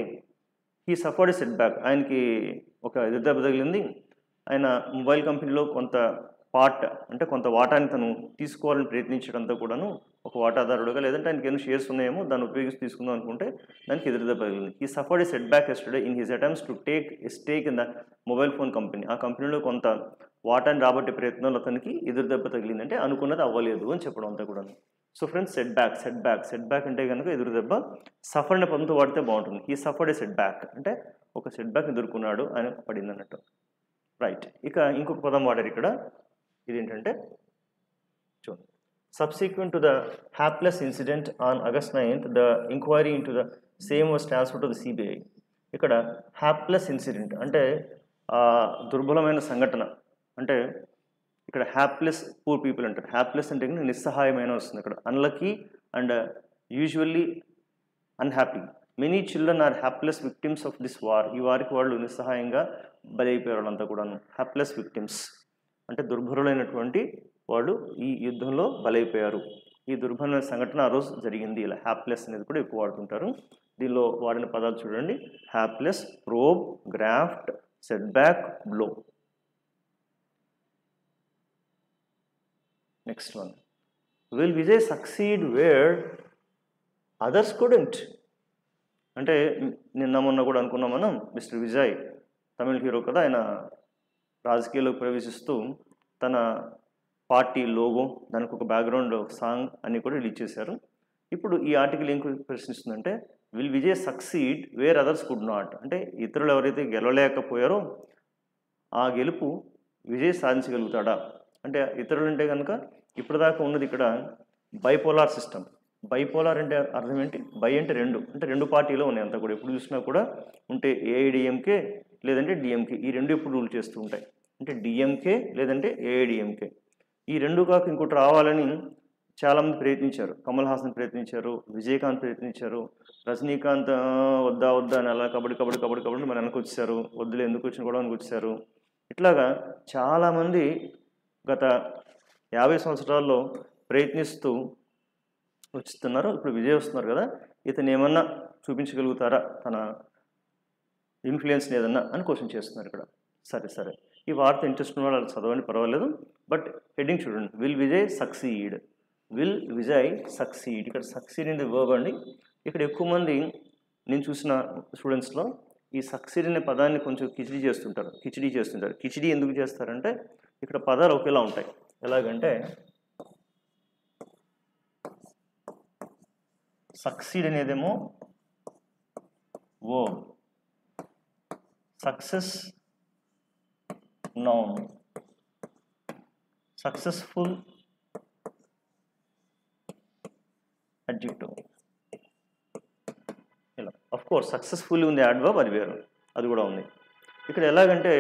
he suffered a setback. ఆయనకి ఒక ఎదురు దెబ్బ తగిలింది. ఆయన మొబైల్ కంపెనీలో కొంత పార్ట్ అంటే కొంత వాటాని తను తీసుకోవాలని ప్రయత్నించడంతో కూడాను ఒక వాటాదారుడుగా, లేదంటే ఆయనకి ఏమైనా షేర్స్ ఉన్నాయేమో దాన్ని ఉపయోగించి తీసుకుందాం అనుకుంటే దానికి ఎదురు దెబ్బ తగిలింది. ఈ suffered a set back yesterday in his attempts to take a stake in the mobile phone company. ఆ కంపెనీలో కొంత వాటాని రాబట్టే ప్రయత్నంలో అతనికి ఎదురు దెబ్బ తగిలిందంటే అనుకున్నది అవ్వలేదు అని చెప్పడం అంతా కూడా. సో ఫ్రెండ్స్, సెట్ బ్యాక్ అంటే కనుక ఎదురు దెబ్బ. సఫర్ అనే పదంతో వాడితే బాగుంటుంది. ఈ సఫర్డ్ ఎ సెట్ బ్యాక్ అంటే ఒక సెట్ బ్యాక్ ఎదుర్కొన్నాడు, ఆయన పడింది అన్నట్టు. రైట్. ఇక ఇంకొక పదం వాడారు ఇక్కడ. ఇదేంటంటే చూడండి. Subsequent to the hapless incident on August 9th, the enquiry into the same was transferred to the CBI. ఇక్కడ హ్యాప్లెస్ ఇన్సిడెంట్ అంటే దుర్బలమైన సంఘటన. అంటే ఇక్కడ హ్యాప్లెస్ పూర్ పీపుల్ అంటారు. హ్యాప్లెస్ అంటే నిస్సహాయమైన వస్తుంది ఇక్కడ. Unlucky and usually unhappy. Many children are hapless victims of this war. ఈ వారికి వాళ్ళు నిస్సహాయంగా బలైపోయారు వాళ్ళంతా కూడాను. హ్యాప్లెస్ విక్టిమ్స్ అంటే దుర్భరులైనటువంటి వాళ్ళు ఈ యుద్ధంలో బలైపోయారు. ఈ దుర్భరమైన సంఘటన ఆ రోజు జరిగింది. ఇలా హ్యాప్లెస్ అనేది కూడా ఎక్కువ వాడుతుంటారు. దీనిలో వాడిన పదాలు చూడండి. Hapless, probe, graft, set back, blow. Next one. Will Vijay succeed where others couldn't. అంటే నిన్న మొన్న కూడా అనుకున్నాం మనం, మిస్టర్ విజయ్ తమిళ హీరో కదా, ఆయన రాజకీయాల్లోకి ప్రవేశిస్తూ తన పార్టీ లోగో, దానికి ఒక బ్యాక్గ్రౌండ్ సాంగ్ అన్నీ కూడా రిలీజ్ చేశారు. ఇప్పుడు ఈ ఆర్టికల్ ఏం ప్రశ్నిస్తుందంటే, will Vijay succeed where others could not, అంటే ఇతరులు ఎవరైతే గెలవలేకపోయారో ఆ గెలుపు విజయ్ సాధించగలుగుతాడా అంటే, ఇతరులు అంటే కనుక ఇప్పటిదాకా ఉన్నది ఇక్కడ బైపోలార్ సిస్టమ్. బైపోలార్ అంటే అర్థం ఏంటి? బై అంటే రెండు, అంటే రెండు పార్టీలో ఉన్నాయి అంతా కూడా. ఎప్పుడు చూసినా కూడా ఉంటే ఏఐడిఎంకే లేదంటే డిఎంకే, ఈ రెండు ఎప్పుడు రూల్ చేస్తూ ఉంటాయి. అంటే డిఎంకే లేదంటే ఏఐడిఎంకే, ఈ రెండు కాక ఇంకోటి రావాలని చాలామంది ప్రయత్నించారు. కమల్ హాసన్ ప్రయత్నించారు, విజయకాంత్ ప్రయత్నించారు, రజనీకాంత్ వద్దా వద్దా అని అలా కబడ్డీ మరి వెనక్కి వచ్చేసారు, వద్దులే ఎందుకు వచ్చిన కూడా వెనక్కి వచ్చేసారు. ఇట్లాగా చాలామంది గత 50 సంవత్సరాల్లో ప్రయత్నిస్తూ వస్తున్నారు. ఇప్పుడు విజయ్ వస్తున్నారు కదా, ఇతను ఏమన్నా చూపించగలుగుతారా తన ఇన్ఫ్లుయెన్స్ని ఏదన్నా అని క్వశ్చన్ చేస్తున్నారు ఇక్కడ. సరే ఈ వార్త ఇంట్రెస్ట్ ఉన్న వాళ్ళు చదవండి, పర్వాలేదు. బట్ హెడ్డింగ్ చూడండి, will Vijay succeed. Will Vijay succeed, ఇక్కడ సక్సీడ్ అనేది వర్బ్ అండి. ఇక్కడ ఎక్కువ మంది నేను చూసిన స్టూడెంట్స్లో ఈ సక్సీడ్ అనే పదాన్ని కొంచెం కిచిడీ చేస్తుంటారు. కిచిడీ ఎందుకు చేస్తారంటే, ఇక్కడ పదాలు ఒకేలా ఉంటాయి. ఎలాగంటే సక్సీడ్ అనేదేమో verb, success noun, successful adjective. ఇలా ఆఫ్ కోర్స్ సక్సెస్ఫుల్ ఉంది యాడ్వర్బ్, అది వేరు, అది కూడా ఉంది. ఇక్కడ ఎలాగంటే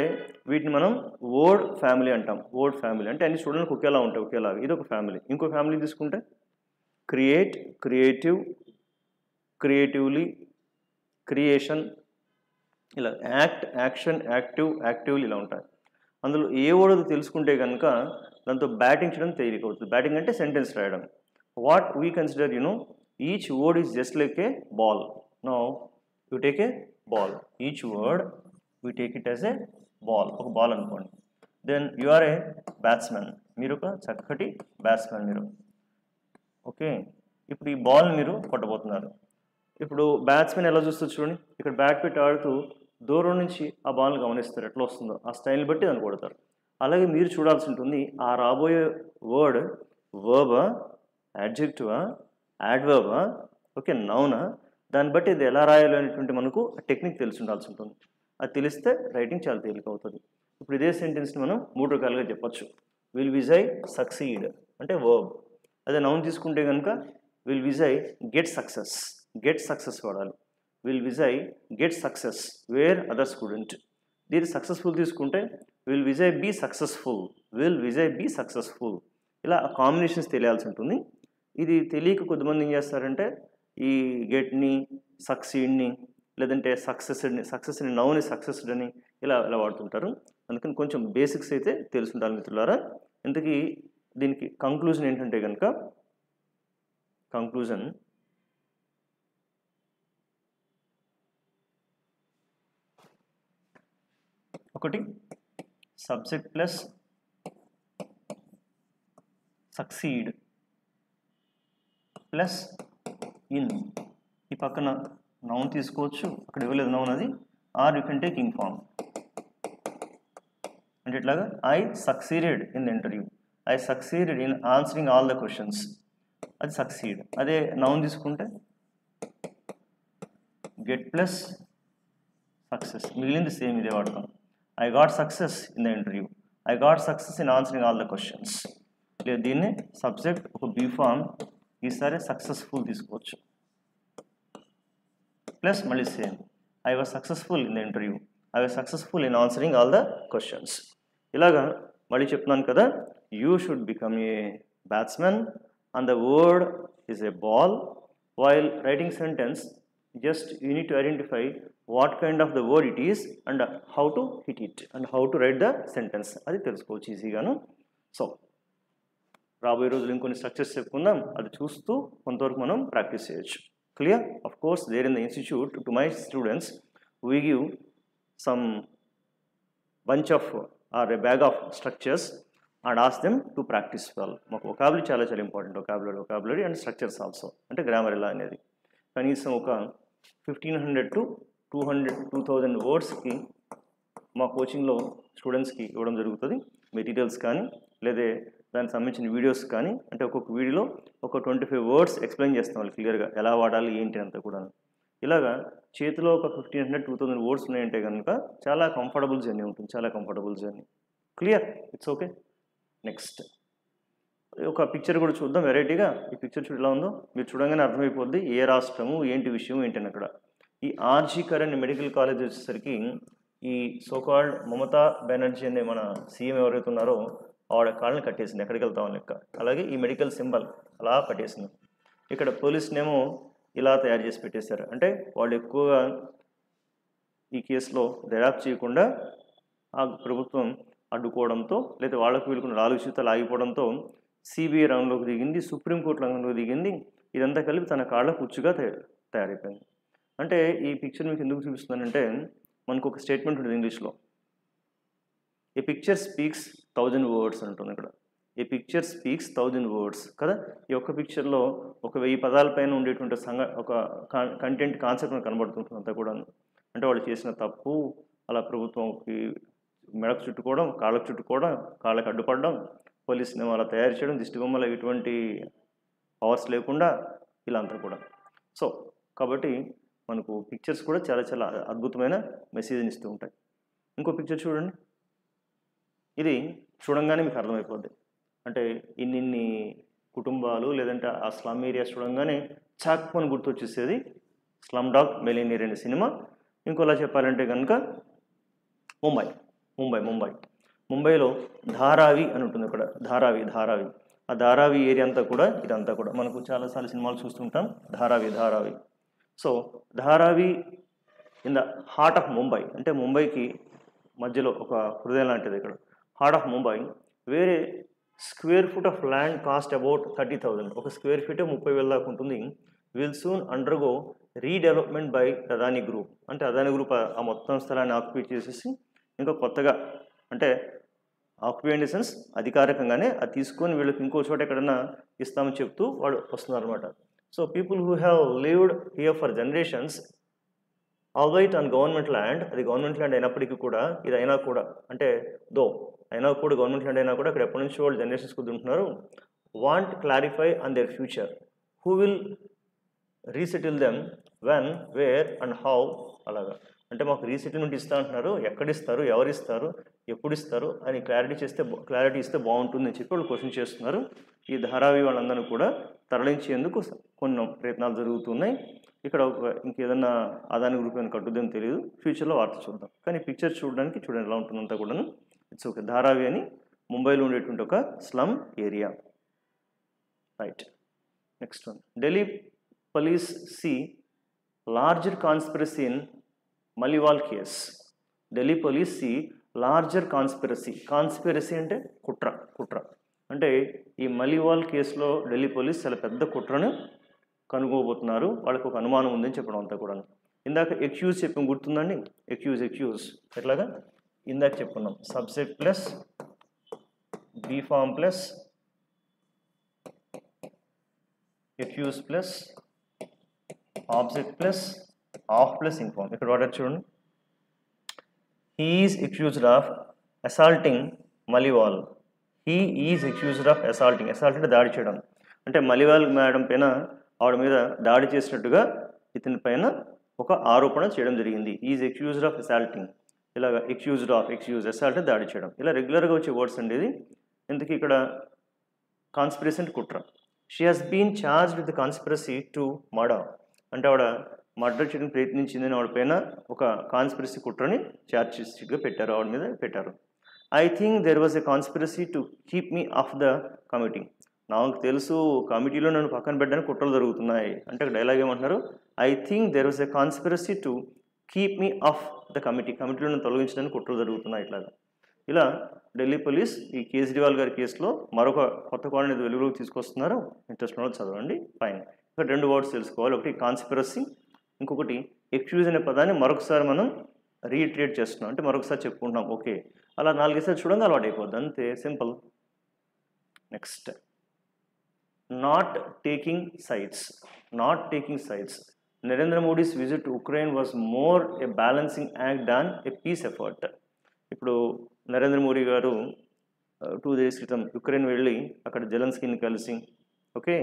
వీటిని మనం వర్డ్ ఫ్యామిలీ అంటాం. వర్డ్ ఫ్యామిలీ అంటే అన్ని స్టూడెంట్కి ఒకేలా ఉంటాయి, ఒకేలాగా. ఇది ఒక ఫ్యామిలీ. ఇంకో ఫ్యామిలీ తీసుకుంటే క్రియేట్, క్రియేటివ్, క్రియేటివ్లీ, క్రియేషన్, ఇలా యాక్ట్, యాక్షన్, యాక్టివ్, యాక్టివ్లీ ఇలా ఉంటాయి. అందులో ఏ వర్డ్ తెలుసుకుంటే కనుక దాంతో బ్యాటింగ్ చేయడం తేలిక అవుతుంది. బ్యాటింగ్ అంటే సెంటెన్స్ రాయడం. What we consider each word is just like a ball. Now you take a ball, each word we take it as a ball, ఒక బాల్ అనుకోండి. Then you are a batsmen, మీరు ఒక చక్కటి batsmen మీరు. Okay, ఇప్పుడు ఈ ball మీరు కొట్టబోతున్నారు. ఇప్పుడు బ్యాట్స్మెన్ ఎలా చూస్తారు చూడండి, ఇక్కడ బ్యాట్ పెట్టి ఆడుతూ దూరం నుంచి ఆ బాల్ని గమనిస్తారు, ఎట్లా వస్తుందో ఆ స్టైల్ని బట్టి దాన్ని కొడతారు. అలాగే మీరు చూడాల్సి ఉంటుంది, ఆ రాబోయే వర్డ్ వర్బా, యాడ్జెక్టివా, యాడ్వర్బా, ఓకే నౌనా, దాన్ని బట్టి ఇది ఎలా రాయాలి అనేటువంటి మనకు టెక్నిక్ తెలిసి ఉండాల్సి ఉంటుంది. అది తెలిస్తే రైటింగ్ చాలా తేలిక అవుతుంది. ఇప్పుడు ఇదే సెంటెన్స్ని మనం 3 రకాలుగా చెప్పచ్చు. విల్ విజయ్ సక్సీడ్ అంటే వర్బ్. అదే నౌన్ తీసుకుంటే కనుక will Vijay get success, get success వాడాలి. Will Vijay get success where others couldn't. దీన్ని సక్సెస్ఫుల్ తీసుకుంటే will Vijay be successful, will Vijay be successful. ఇలా కాంబినేషన్స్ తెలియాల్సి ఉంటుంది. ఇది తెలియక కొద్దిమంది ఏం చేస్తారంటే ఈ గెట్ని, సక్సీడ్ని, లేదంటే సక్సెస్ని నౌని సక్సెస్డ్ అని ఇలా వాడుతుంటారు. అందుకని కొంచెం బేసిక్స్ అయితే తెలిసి ఉండాలి మిత్రులారా. ఇంతకీ దీనికి కంక్లూజన్ ఏంటంటే కనుక, కంక్లూజన్ ఒకటి subject plus succeed plus in, ఈ పక్కన నౌన్ తీసుకోవచ్చు, అక్కడ ఇవ్వలేదు నౌన్ అది, or you can take ing form. అంటే ఇట్లాగా I succeeded in the interview, I succeeded in answering all the questions, అది సక్సీడ్. అదే నౌన్ తీసుకుంటే గెట్ ప్లస్ సక్సెస్, మిగిలింది సేమ్ ఇదే వాడతాం. I got success in the interview, I got success in answering all the questions. లేదు దీన్ని subject ఒక be form, ఈసారి సక్సెస్ఫుల్ తీసుకోవచ్చు, ప్లస్ మళ్ళీ same I was successful in the interview, I was successful in answering all the questions. ఇలాగా మళ్ళీ చెప్తున్నాను కదా, you should become a batsmen and the word is a ball. While writing sentence just you need to identify what kind of the word it is and how to hit it and how to right the sentence, అది తెలుసుకోవచ్చు ఈజీగాను. So రాబోయే రోజులు ఇంకొన్ని structures చెప్పుకుందాం, అది చూస్తూ కొంతవరకు మనం ప్రాక్టీస్ చేయొచ్చు. Clear? Of course, there in the institute, to my students, we give some bunch of or a bag of structures and ask them to practice well. మాకు vocabulary చాలా చాలా important, vocabulary and structures also, అంటే grammar ఎలా అనేది కనీసం ఒక 1500 to 2000 వర్డ్స్కి మా కోచింగ్లో స్టూడెంట్స్కి ఇవ్వడం జరుగుతుంది. మెటీరియల్స్ కానీ లేదా దానికి సంబంధించిన వీడియోస్ కానీ, అంటే ఒక్కొక్క వీడియోలో ఒక 25 వర్డ్స్ ఎక్స్ప్లెయిన్ చేస్తాం వాళ్ళు క్లియర్గా ఎలా వాడాలి ఏంటి అంతా కూడా. ఇలాగా చేతిలో ఒక 1500-2000 వర్డ్స్ ఉన్నాయంటే కనుక చాలా కంఫర్టబుల్ జర్నీ ఉంటుంది, చాలా comfortable journey. Clear? It's okay. Next ఒక పిక్చర్ కూడా చూద్దాం వెరైటీగా. ఈ పిక్చర్ చూడు ఎలా ఉందో, మీరు చూడగానే అర్థమైపోద్ది ఏ రాష్ట్రము ఏంటి విషయం ఏంటని. అక్కడ ఈ ఆర్జీ కరణ్ మెడికల్ కాలేజ్ వచ్చేసరికి ఈ సోకాల్డ్ మమతా బెనర్జీ అనే మన సీఎం ఎవరైతే ఉన్నారో ఆవిడ కాళ్ళని కట్టేసింది, ఎక్కడికి వెళ్తామని లెక్క. అలాగే ఈ మెడికల్ సింబల్ అలా కట్టేసింది. ఇక్కడ పోలీసునేమో ఇలా తయారు చేసి పెట్టేశారు. అంటే వాళ్ళు ఎక్కువగా ఈ కేసులో దర్యాప్తు చేయకుండా ఆ ప్రభుత్వం అడ్డుకోవడంతో, లేదా వాళ్ళకు వీళ్ళకున్న 4 జీతాలు ఆగిపోవడంతో సిబిఐ రంగంలోకి దిగింది, సుప్రీంకోర్టు రంగంలోకి దిగింది. ఇదంతా కలిపి తన కాళ్ళ కుచ్చుగా తయారైపోయింది. అంటే ఈ పిక్చర్ మీకు ఎందుకు చూపిస్తున్నానంటే, మనకు ఒక స్టేట్మెంట్ ఉంటుంది ఇంగ్లీష్లో, ఏ పిక్చర్ స్పీక్స్ 1000 వర్డ్స్ అంటుంది ఇక్కడ. ఏ పిక్చర్ స్పీక్స్ 1000 వర్డ్స్ కదా. ఈ ఒక్క పిక్చర్లో ఒక 1000 పదాల పైన ఉండేటువంటి ఒక కంటెంట్ కాన్సెప్ట్ మనకు కనబడుతుంటుంది అంతా కూడా. అంటే వాళ్ళు చేసిన తప్పు, అలా ప్రభుత్వంకి మెడకు చుట్టుకోవడం, కాళ్ళకు చుట్టుకోవడం, కాళ్ళకు అడ్డుపడడం, పోలీసుని అలా తయారు చేయడం, దిష్టి బొమ్మలో ఎటువంటి పవర్స్ లేకుండా ఇలా అంతా కూడా. సో కాబట్టి మనకు పిక్చర్స్ కూడా చాలా చాలా అద్భుతమైన మెసేజ్ని ఇస్తూ ఉంటాయి. ఇంకో పిక్చర్ చూడండి, ఇది చూడంగానే మీకు అర్థమైపోద్ది. అంటే ఇన్ని కుటుంబాలు లేదంటే ఆ స్లమ్ ఏరియాస్ చూడంగానే చాక్మని గుర్తొచ్చేసేది స్లమ్ డాగ్ మిలియనీర్ అనే సినిమా. ఇంకోలా చెప్పాలంటే కనుక ముంబైలో ధారావి అని ఉంటుంది. ఇక్కడ ధారావి ఆ ధారావి ఏరియా అంతా కూడా ఇదంతా కూడా మనకు చాలాసార్లు సినిమాలు చూస్తుంటాం. Dharavi. So Dharavi in the heart of Mumbai, అంటే ముంబైకి మధ్యలో ఒక హృదయం లాంటిది. ఇక్కడ హార్ట్ ఆఫ్ ముంబై, వేరే square foot of land cost about 30,000. ఒక స్క్వేర్ ఫీటే 30,000 దాకా ఉంటుంది. Will soon undergo redevelopment by Adani group. అంటే అదానీ గ్రూప్ ఆ మొత్తం స్థలాన్ని ఆక్యుపై చేసేసి ఇంకా కొత్తగా, అంటే ఆక్యుపై ఇన్ ది సెన్స్ అధికారికంగానే అది తీసుకొని వీళ్ళకి ఇంకో చోట ఎక్కడన్నా ఇస్తామని చెప్తూ వాడు వస్తున్నారు అనమాట. So people who have lived here for generations alright on government land, అది గవర్నమెంట్ ల్యాండ్ అయినప్పటికీ కూడా, ఇది అయినా కూడా, అంటే అయినా కూడా గవర్నమెంట్ ల్యాండ్ అయినా కూడా అక్కడ ఎప్పటి నుంచి వాళ్ళు జనరేషన్స్ కొద్ది ఉంటున్నారు. Want clarify on their future, who will resettle them, when, where and how. అలాగా అంటే మాకు రీసెటిల్మెంట్ ఇస్తా అంటున్నారు, ఎక్కడిస్తారు, ఎవరిస్తారు, ఎప్పుడు ఇస్తారు అని క్లారిటీ ఇస్తే బాగుంటుందని చెప్పి వాళ్ళు క్వశ్చన్ చేస్తున్నారు. ఈ ధారావి వాళ్ళందరూ కూడా తరలించేందుకు కొన్ని ప్రయత్నాలు జరుగుతున్నాయి. ఇక్కడ ఇంకేదన్నా అదాని గ్రూప్ అని కట్టుద్దని తెలియదు, ఫ్యూచర్లో వార్త చూద్దాం. కానీ పిక్చర్ చూడండి ఎలా ఉంటుందంతా కూడాను. It's okay. ధారావి అని ముంబైలో ఉండేటువంటి ఒక slum area. Right. Next one, Delhi police see larger conspiracy in Maliwal case. Delhi police see larger conspiracy అంటే కుట్ర. అంటే ఈ మలివాల్ కేసులో ఢిల్లీ పోలీస్ చాలా పెద్ద కుట్రను కనుగోబోతున్నారు. వాళ్ళకి ఒక అనుమానం ఉందని చెప్పడం అంతా కూడా. ఇందాక ఎక్యూజ్ చెప్పి గుర్తుందండి, ఎక్యూజ్ ఎట్లాగా ఇందాక చెప్పుకున్నాం, subject plus be form plus accuse plus object plus of plus ing form. ఇక్కడ వాడారు చూడండి, he is accused of assaulting Maliwal. He is accused of assaulting. Assault అంటే దాడి చేయడం. అంటే మలివాల్ మేడం పైన, ఆవిడ మీద దాడి చేసినట్టుగా ఇతని పైన ఒక ఆరోపణ చేయడం జరిగింది. Is accused of assaulting. ఇలాగ ఎక్యూజ్డ్ ఆఫ్, అసాల్ట్ దాడి చేయడం, ఇలా రెగ్యులర్గా వచ్చే వర్డ్స్ అండి ఇది. ఎందుకు ఇక్కడ కాన్స్పిరసీ అంటే కుట్ర. She has been charged with conspiracy to murder. అంటే ఆవిడ మర్డర్ చేయడానికి ప్రయత్నించిందని ఆవిడ పైన ఒక కాన్స్పిరసీ కుట్రని చార్జ్ షీట్గా పెట్టారు, ఆవిడ మీద పెట్టారు. I think there was a conspiracy to keep me of the committee. నాకు తెలుసు కమిటీలో నన్ను పక్కన పెట్టడానికి కుట్రలు జరుగుతున్నాయి. అంటే డైలాగ్ ఏమంటున్నారు, I think there was a conspiracy to keep me of the కమిటీలో నన్ను తొలగించడానికి కుట్రలు జరుగుతున్నాయి. ఇలా ఢిల్లీ పోలీస్ ఈ కేజ్రీవాల్ గారి కేసులో మరొక కొత్త కోణాన్ని వెలుగులోకి తీసుకొస్తున్నారు. ఇంట్రెస్ట్ ఉన్న చదవండి. ఫైన్. ఇక్కడ 2 వర్డ్స్ తెలుసుకోవాలి. ఒకటి కాన్స్పిరసీ, ఇంకొకటి ఎక్యూజ్ అనే పదాన్ని మరొకసారి మనం రీట్రేట్ చేస్తున్నాం, అంటే మరొకసారి చెప్పుకుంటున్నాం. ఓకే, అలా 4 సార్లు చూడంగా అలవాటు అయిపోద్ది, అంతే simple. Next, not taking sides. Narendra Modi's visit to Ukraine was more a balancing act than a peace effort. ఇప్పుడు నరేంద్ర మోడీ గారు 2 days క్రితం యుక్రెయిన్ వెళ్ళి అక్కడ జెలెన్స్కీని కలిసి ఓకే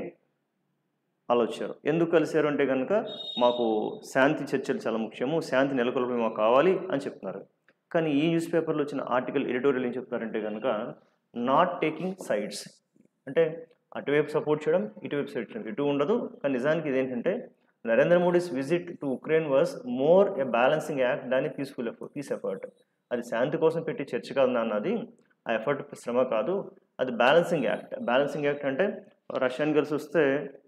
అలా వచ్చారు. ఎందుకు కలిశారు అంటే కనుక మాకు శాంతి చర్చలు చాలా ముఖ్యము, శాంతి నెలకొల్పి మాకు కావాలి అని చెప్తున్నారు. కానీ ఈ న్యూస్ పేపర్లో వచ్చిన ఆర్టికల్ ఎడిటోరియల్ ఏం చెప్తున్నారంటే కనుక నాట్ టేకింగ్ సైడ్స్, అంటే అటువైపు సపోర్ట్ చేయడం ఇటువైపు సైడ్ చేయడం ఇటు ఉండదు. కానీ నిజానికి ఇదేంటంటే Narendra Modi's visit to Ukraine was more a balancing act దాని పీస్ ఎఫర్ట్. అది శాంతి కోసం పెట్టి చర్చ కాదు అన్నది, ఆ ఎఫర్ట్ శ్రమ కాదు, అది బ్యాలెన్సింగ్ యాక్ట్. బ్యాలెన్సింగ్ యాక్ట్ అంటే రష్యాని కలిసి వస్తే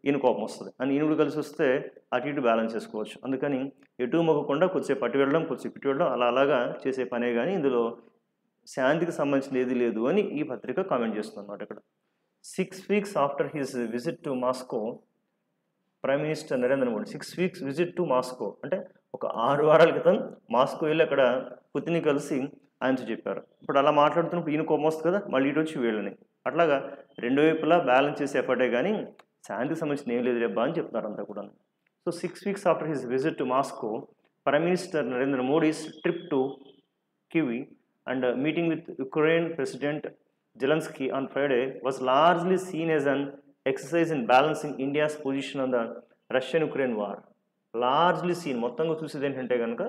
ఈయన కోపం వస్తుంది అని ఈయన కలిసి వస్తే అటు ఇటు బ్యాలెన్స్ చేసుకోవచ్చు. అందుకని ఎటు మొక్కకుండా కొద్దిసేపు అటు వెళ్ళడం కొద్దిసేపు ఇటు వెళ్ళడం అలాగా చేసే పనే కానీ ఇందులో శాంతికి సంబంధించిన ఏది లేదు అని ఈ పత్రిక కామెంట్ చేస్తుంది అన్నమాట. ఇక్కడ 6 weeks after his visit to Moscow prime minister Narendra Modi 6 weeks visit to Moscow అంటే ఒక 6 వారాల క్రితం మాస్కో వెళ్ళి అక్కడ పుతిన్ని కలిసి ఆయనతో చెప్పారు. ఇప్పుడు అలా మాట్లాడుతున్నప్పుడు ఈయన కోపం వస్తుంది కదా, మళ్ళీ ఇటు వచ్చి వీళ్ళని అట్లాగా రెండు వైపులా బ్యాలెన్స్ చేసే ఎఫర్టే కానీ శాంతికి సంబంధించిన ఏం లేదు రేబ్బా అని చెప్తున్నారు అంతా కూడా. So 6 weeks after his visit to Moscow prime minister Narendra Modi's trip to kiwi and meeting with Ukraine president Zelensky on Friday was largely seen as an exercise in balancing India's position on the Russian-Ukraine war. Largely seen, మొత్తంగా చూసేది ఏంటంటే కనుక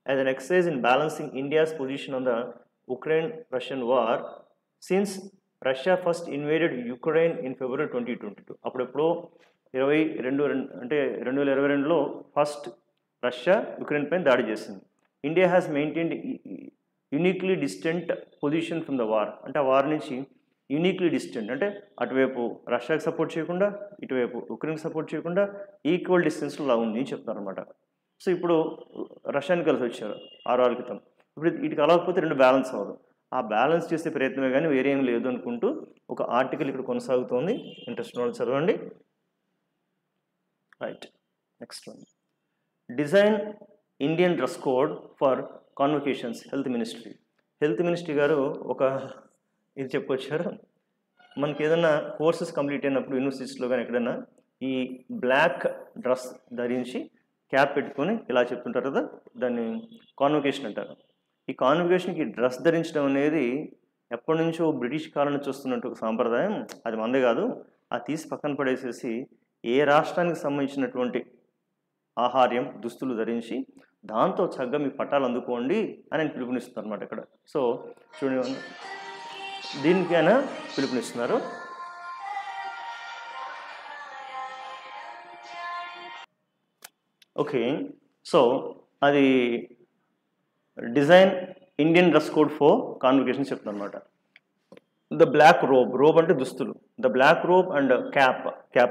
as an exercise in balancing India's position on the Ukraine-Russian war since Russia first invaded Ukraine in February 2022. అప్పుడెప్పుడో 2022లో first Russia Ukraine పైన దాడి చేసింది. India has maintained uniquely distant position from the war, అంటే ఆ వార్ నుంచి uniquely distant అంటే అటువైపు రష్యాకి support చేయకుండా ఇటువైపు ఉక్రెయిన్కి సపోర్ట్ చేయకుండా ఈక్వల్ డిస్టెన్స్లో ఉంది అని చెప్తారు అనమాట. సో ఇప్పుడు రష్యాని కలిసి వచ్చారు 6 వారాల క్రితం, ఇప్పుడు ఇటు కలవకపోతే రెండు బ్యాలెన్స్ అవ్వదు, ఆ బ్యాలెన్స్ చేసే ప్రయత్నమే కానీ వేరేం లేదు అనుకుంటూ ఒక ఆర్టికల్ ఇక్కడ కొనసాగుతోంది. ఇంట్రెస్ట్ ఉన్న వాళ్ళు చదవండి. Right, next one, design Indian dress code for convocations health ministry గారు ఒక ఇది చెప్పుకొచ్చారు. మనకి ఏదైనా కోర్సెస్ కంప్లీట్ అయినప్పుడు యూనివర్సిటీస్లో కానీ ఎక్కడైనా ఈ బ్లాక్ డ్రెస్ ధరించి క్యాప్ పెట్టుకొని ఇలా చెప్తుంటారు కదా, దాన్ని కాన్వకేషన్ అంటారు. ఈ కాన్వకేషన్కి డ్రెస్ ధరించడం అనేది ఎప్పటి నుంచో బ్రిటిష్ కాలం నుంచి వస్తున్నట్టు ఒక సాంప్రదాయం, అది మందే కాదు. అది తీసి పక్కన పడేసేసి ఏ రాష్ట్రానికి సంబంధించినటువంటి ఆహార్యం దుస్తులు ధరించి దాంతో చక్కగా మీ పట్టాలు అందుకోండి అని ఆయన పిలుపునిస్తున్నారు అనమాట ఇక్కడ. సో చూడండి, దీనికి ఆయన పిలుపునిస్తున్నారు. ఓకే, సో అది design Indian dress code for convocation చెప్తున్నారు అనమాట. ద బ్లాక్ రోబ్ అంటే దుస్తులు, the black robe and cap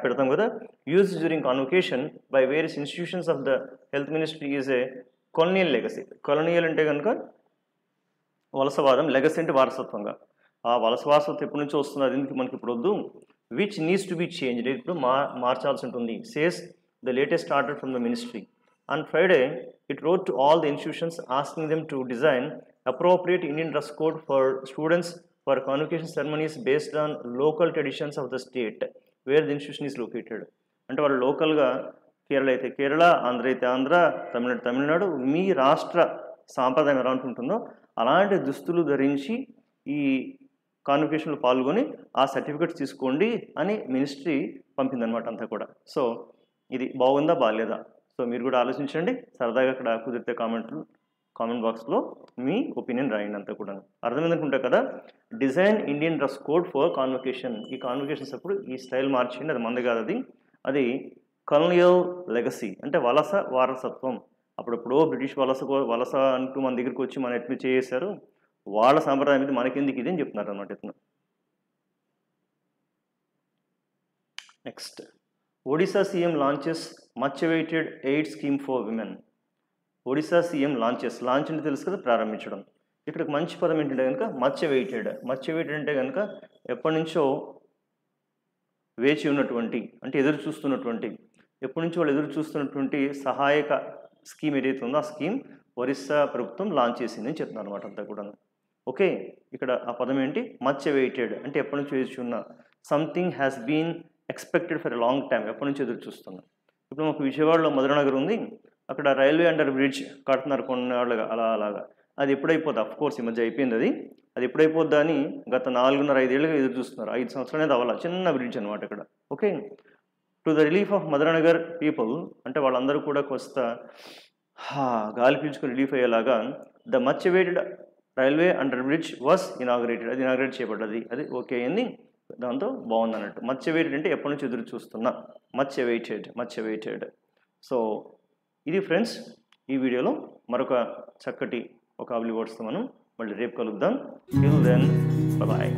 పెడతాం కదా, use during convocation by various institutions of the health ministry is a colonial legacy. Colonial అంటే కనుక వలసవాదం, legacy అంటే వారసత్వంగా. ఆ వలస వారసత్వం ఎప్పటి నుంచో వస్తుంది, అది మనకి ఇప్పుడు వద్దు. Which needs to be changed, ఇప్పుడు మార్చాల్సి ఉంటుంది. Says the latest order from the ministry. On Friday it wrote to all the institutions asking them to design appropriate Indian dress code for students for convocation ceremonies based on local traditions of the state where the institution is located. అంటే వాళ్ళు లోకల్గా కేరళ అయితే కేరళ, ఆంధ్ర అయితే ఆంధ్ర, తమిళనాడు మీ రాష్ట్ర సాంప్రదాయం ఎలా ఉంటుందో అలాంటి దుస్తులు ధరించి ఈ కాన్వకేషన్లో పాల్గొని ఆ సర్టిఫికెట్స్ తీసుకోండి అని మినిస్ట్రీ పంపిందనమాట అంతా కూడా. సో ఇది బాగుందా బాగాలేదా, సో మీరు కూడా ఆలోచించండి. సరదాగా అక్కడ కుదిరితే కామెంట్ బాక్స్లో మీ ఒపీనియన్ రాయండి అంతా కూడా. అర్థమైందనుకుంటా కదా. Design Indian dress code for convocation, ఈ కాన్వకేషన్స్ అప్పుడు ఈ స్టైల్ మార్చిండి, అది మంది కాదు, అది కొలనియల్ లెగసీ అంటే వలస వారసత్వం. అప్పుడెప్పుడో బ్రిటిష్ వలస అంటూ మన దగ్గరికి వచ్చి మన ఎట్లా చేశారు, వాళ్ళ సాంప్రదాయం ఇది మనకెందుకు ఇది అని చెప్తున్నారు అనమాట ఇతను. Next, Odisha CM launches much awaited aid scheme for women. Odisha CM launch అంటే తెలుసు కదా, ప్రారంభించడం. ఇక్కడ మంచి పదం ఏంటంటే కనుక మచ్ అవైటెడ్ అంటే కనుక ఎప్పటి నుంచో వేచి ఉన్నటువంటి, అంటే ఎదురు చూస్తున్నటువంటి, ఎప్పటి నుంచో వాళ్ళు ఎదురు చూస్తున్నటువంటి సహాయక స్కీమ్ ఏదైతే ఉందో ఆ స్కీమ్ ఒరిస్సా ప్రభుత్వం లాంచ్ చేసిందని చెప్తున్నారు అనమాట అంతా కూడా. ఓకే, ఇక్కడ ఆ పదం ఏంటి, మచ్ అవైటెడ్ అంటే ఎప్పటి నుంచో వేచి ఉన్న, something has been expected for a long time, ఎప్పటి నుంచో ఎదురు చూస్తున్నా. ఇప్పుడు మాకు విజయవాడలో మధురనగర్ ఉంది, అక్కడ రైల్వే అండర్ బ్రిడ్జ్ కడుతున్నారు కొన్నాళ్ళుగా అలాగా. అది ఎప్పుడైపోద్ది, అఫ్ కోర్స్ ఈ మధ్య అయిపోయింది అది ఎప్పుడైపోద్దా అని గత 4.5 ఏళ్ళుగా ఎదురు చూస్తున్నారు. 5 సంవత్సరాలు అనేది అవ్వాలి, చిన్న బ్రిడ్జ్ అనమాట ఇక్కడ. Okay, to the relief of Madhura Nagar people అంటే వాళ్ళందరూ కూడా కొస్త గాలి పీల్చుకుని రిలీఫ్ అయ్యేలాగా the much awaited railway under bridge was inaugurated, అది ఇనాగ్రేట్ చేయబడ్డది. అది ఓకే అయింది, దాంతో బాగుంది అన్నట్టు. మచ్ అవైటెడ్ అంటే ఎప్పటి నుంచి ఎదురు చూస్తున్నా, మచ్ అవైటెడ్. సో ఇది ఫ్రెండ్స్, ఈ వీడియోలో మరొక చక్కటి వొకాబులరీ వర్డ్స్తో మనం మళ్ళీ రేపు కలుద్దాం. Till then bye.